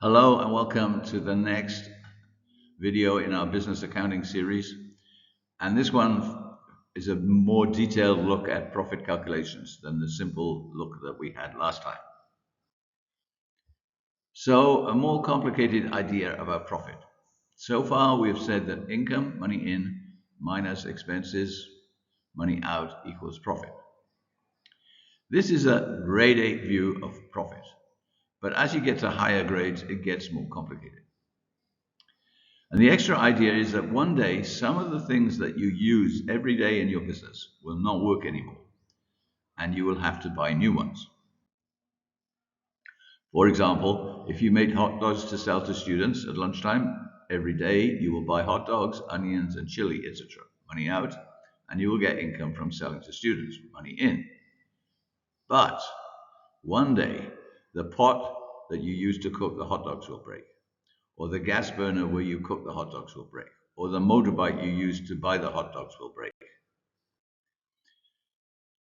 Hello and welcome to the next video in our business accounting series. And this one is a more detailed look at profit calculations than the simple look that we had last time. So, a more complicated idea about profit. So far, we have said that income, money in, minus expenses, money out equals profit. This is a grade 8 view of profit. But as you get to higher grades, it gets more complicated. And the extra idea is that one day, some of the things that you use every day in your business will not work anymore, and you will have to buy new ones. For example, if you make hot dogs to sell to students at lunchtime, every day you will buy hot dogs, onions, and chili, etc. Money out, and you will get income from selling to students, money in. But one day, the pot that you use to cook the hot dogs will break, or the gas burner where you cook the hot dogs will break, or the motorbike you use to buy the hot dogs will break.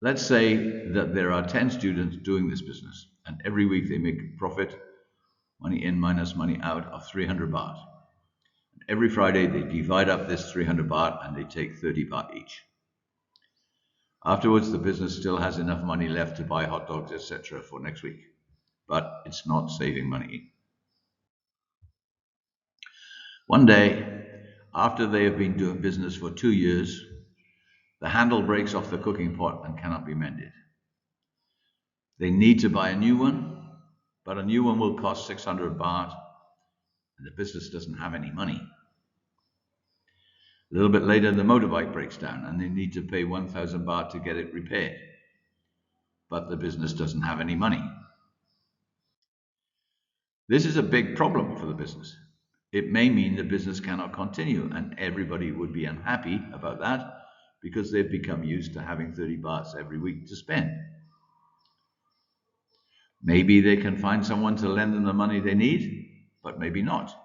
Let's say that there are 10 students doing this business, and every week they make a profit, money in minus money out, of 300 baht. And every Friday they divide up this 300 baht and they take 30 baht each. Afterwards, the business still has enough money left to buy hot dogs, etc. for next week, but it's not saving money. One day, after they have been doing business for 2 years, the handle breaks off the cooking pot and cannot be mended. They need to buy a new one, but a new one will cost 600 baht, and the business doesn't have any money. A little bit later, the motorbike breaks down and they need to pay 1,000 baht to get it repaired, but the business doesn't have any money. This is a big problem for the business. It may mean the business cannot continue, and everybody would be unhappy about that because they've become used to having 30 bahts every week to spend. Maybe they can find someone to lend them the money they need, but maybe not.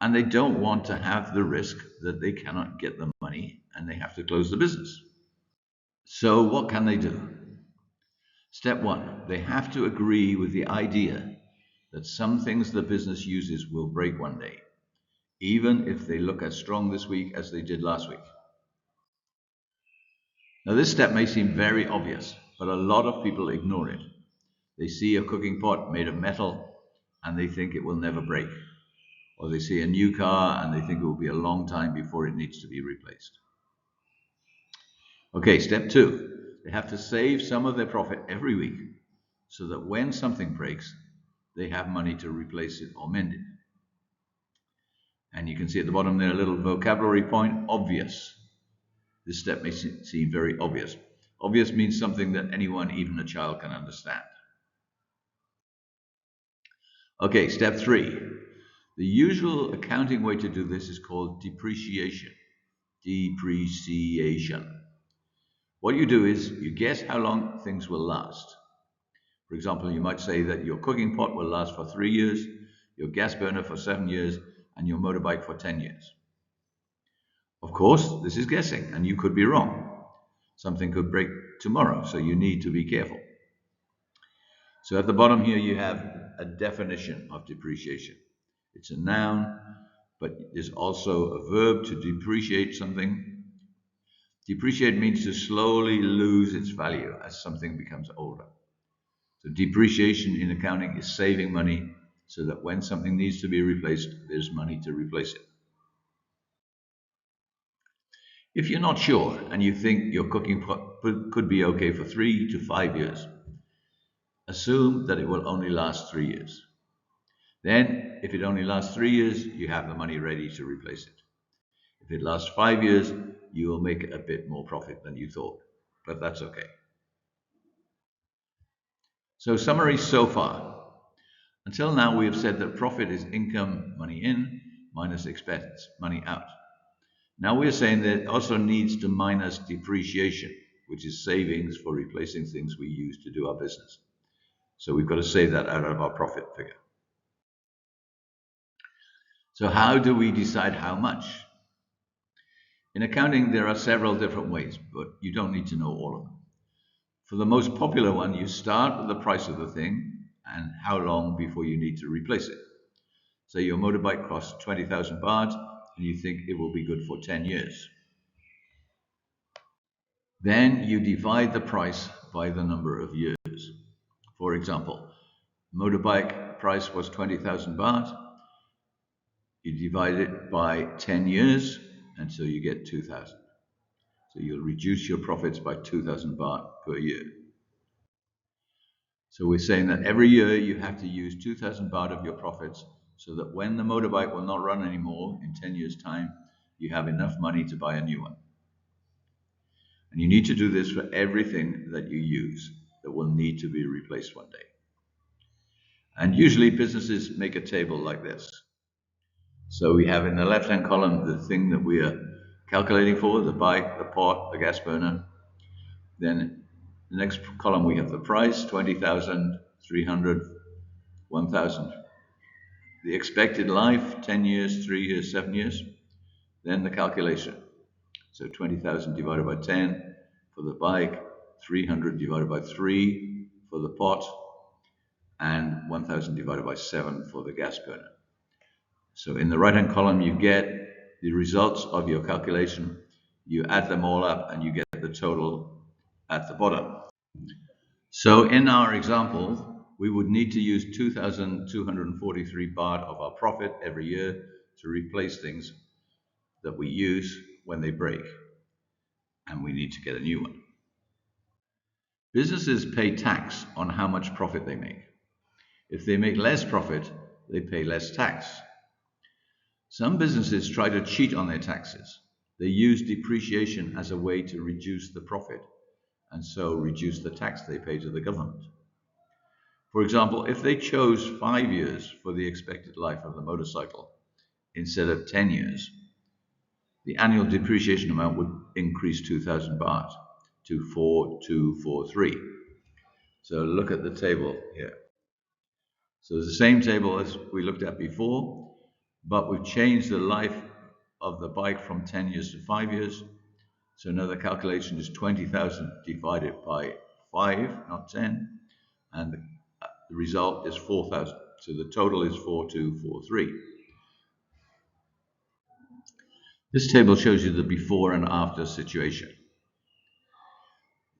And they don't want to have the risk that they cannot get the money and they have to close the business. So, what can they do? Step one, they have to agree with the idea that some things the business uses will break one day, even if they look as strong this week as they did last week. Now, this step may seem very obvious, but a lot of people ignore it. They see a cooking pot made of metal and they think it will never break. Or they see a new car and they think it will be a long time before it needs to be replaced. Okay, step two, they have to save some of their profit every week so that when something breaks, they have money to replace it or mend it. And you can see at the bottom there a little vocabulary point, obvious. This step may seem very obvious. Obvious means something that anyone, even a child, can understand. Okay, step three. The usual accounting way to do this is called depreciation. Depreciation. What you do is you guess how long things will last. For example, you might say that your cooking pot will last for 3 years, your gas burner for 7 years, and your motorbike for 10 years. Of course, this is guessing, and you could be wrong. Something could break tomorrow, so you need to be careful. So at the bottom here, you have a definition of depreciation. It's a noun, but there's also a verb to depreciate something. Depreciate means to slowly lose its value as something becomes older. So depreciation in accounting is saving money so that when something needs to be replaced, there's money to replace it. If you're not sure and you think your cooking pot could be okay for 3 to 5 years, assume that it will only last 3 years. Then, if it only lasts 3 years, you have the money ready to replace it. If it lasts 5 years, you will make a bit more profit than you thought, but that's okay. So, summary so far. Until now, we have said that profit is income, money in, minus expense, money out. Now we're saying that it also needs to minus depreciation, which is savings for replacing things we use to do our business. So we've got to save that out of our profit figure. So how do we decide how much? In accounting, there are several different ways, but you don't need to know all of them. For the most popular one, you start with the price of the thing and how long before you need to replace it. So your motorbike costs 20,000 baht and you think it will be good for 10 years. Then you divide the price by the number of years. For example, motorbike price was 20,000 baht. You divide it by 10 years, and so you get 2,000. So you'll reduce your profits by 2,000 baht per year. So we're saying that every year you have to use 2,000 baht of your profits so that when the motorbike will not run anymore in 10 years' time, you have enough money to buy a new one. And you need to do this for everything that you use that will need to be replaced one day. And usually businesses make a table like this. So we have in the left-hand column the thing that we are calculating for, the bike, the pot, the gas burner. Then the next column we have the price, 20,000, 300, 1,000. The expected life, 10 years, 3 years, 7 years. Then the calculation. So 20,000 divided by 10 for the bike, 300 divided by 3 for the pot, and 1,000 divided by 7 for the gas burner. So in the right-hand column, you get the results of your calculation. You add them all up and you get the total at the bottom. So in our example, we would need to use 2,243 baht of our profit every year to replace things that we use when they break, and we need to get a new one. Businesses pay tax on how much profit they make. If they make less profit, they pay less tax. Some businesses try to cheat on their taxes. They use depreciation as a way to reduce the profit and so reduce the tax they pay to the government. For example, if they chose 5 years for the expected life of the motorcycle instead of 10 years, the annual depreciation amount would increase 2,000 baht to 4,243. So look at the table here. So it's the same table as we looked at before, but we've changed the life of the bike from 10 years to 5 years. So now the calculation is 20,000 divided by 5, not 10, and the result is 4,000. So the total is 4,243. This table shows you the before and after situation.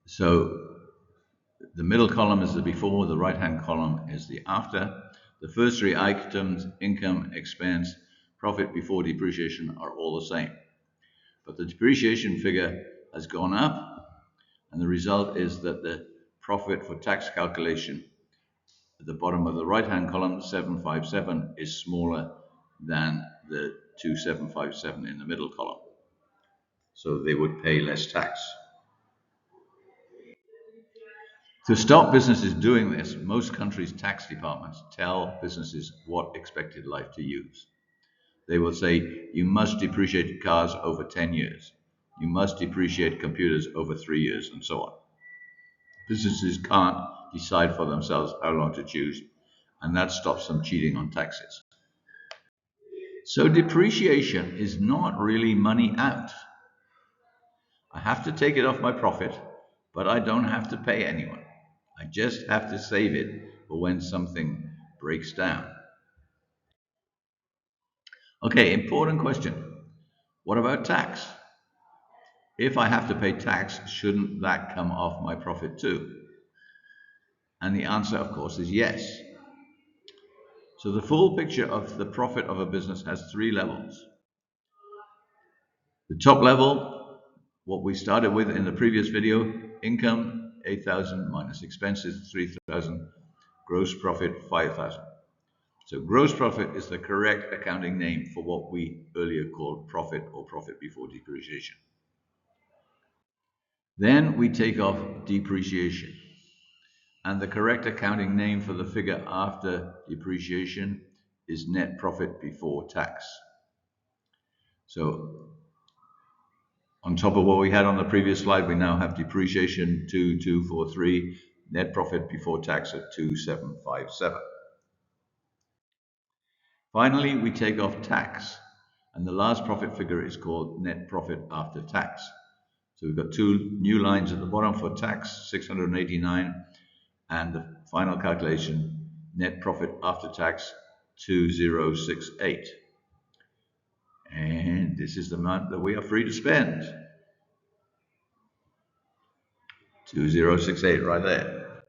So the middle column is the before, the right-hand column is the after. The first three items, income, expense, profit before depreciation, are all the same. But the depreciation figure has gone up, and the result is that the profit for tax calculation at the bottom of the right-hand column, 757, is smaller than the 2757 in the middle column. So they would pay less tax. To stop businesses doing this, most countries' tax departments tell businesses what expected life to use. They will say, you must depreciate cars over 10 years. You must depreciate computers over 3 years, and so on. Businesses can't decide for themselves how long to choose, and that stops them cheating on taxes. So depreciation is not really money out. I have to take it off my profit, but I don't have to pay anyone. I just have to save it for when something breaks down. Okay, important question. What about tax? If I have to pay tax, shouldn't that come off my profit too? And the answer, of course, is yes. So the full picture of the profit of a business has 3 levels. The top level, what we started with in the previous video, income 8,000 minus expenses 3,000, gross profit 5,000. So gross profit is the correct accounting name for what we earlier called profit or profit before depreciation. Then we take off depreciation. And the correct accounting name for the figure after depreciation is net profit before tax. So on top of what we had on the previous slide, we now have depreciation 2,243, net profit before tax at 2,757. Finally, we take off tax, and the last profit figure is called net profit after tax. So we've got 2 new lines at the bottom for tax, 689, and the final calculation net profit after tax 2068. And this is the amount that we are free to spend. 2068 right there.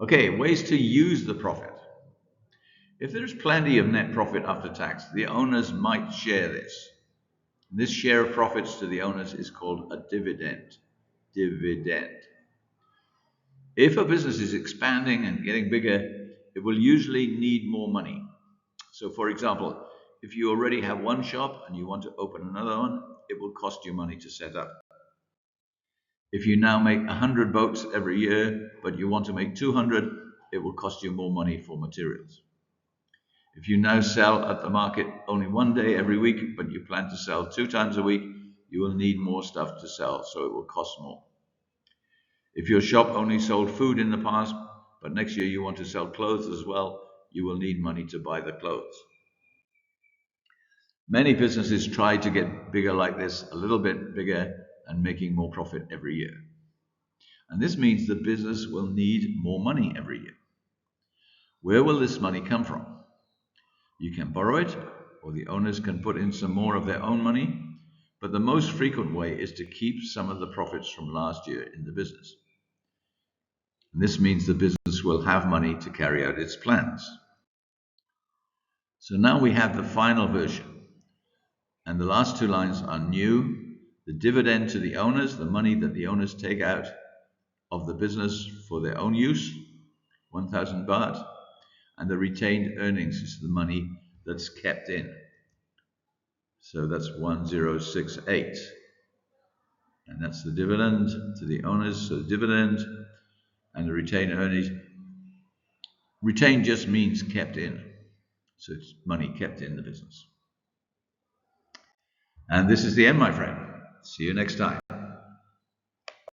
Okay, ways to use the profit. If there's plenty of net profit after tax, the owners might share this. This share of profits to the owners is called a dividend. Dividend. If a business is expanding and getting bigger, it will usually need more money. So for example, if you already have one shop and you want to open another one, it will cost you money to set up. If you now make 100 boats every year, but you want to make 200, it will cost you more money for materials. If you now sell at the market only one day every week, but you plan to sell 2 times a week, you will need more stuff to sell, so it will cost more. If your shop only sold food in the past, but next year you want to sell clothes as well, you will need money to buy the clothes. Many businesses try to get bigger like this, a little bit bigger, and making more profit every year. And this means the business will need more money every year. Where will this money come from? You can borrow it, or the owners can put in some more of their own money, but the most frequent way is to keep some of the profits from last year in the business. And this means the business will have money to carry out its plans. So now we have the final version. And the last 2 lines are new. The dividend to the owners, the money that the owners take out of the business for their own use, 1,000 baht. And the retained earnings is the money that's kept in. So that's 1068. And that's the dividend to the owners. So the dividend and the retained earnings. Retained just means kept in. So it's money kept in the business. And this is the end, my friend. See you next time.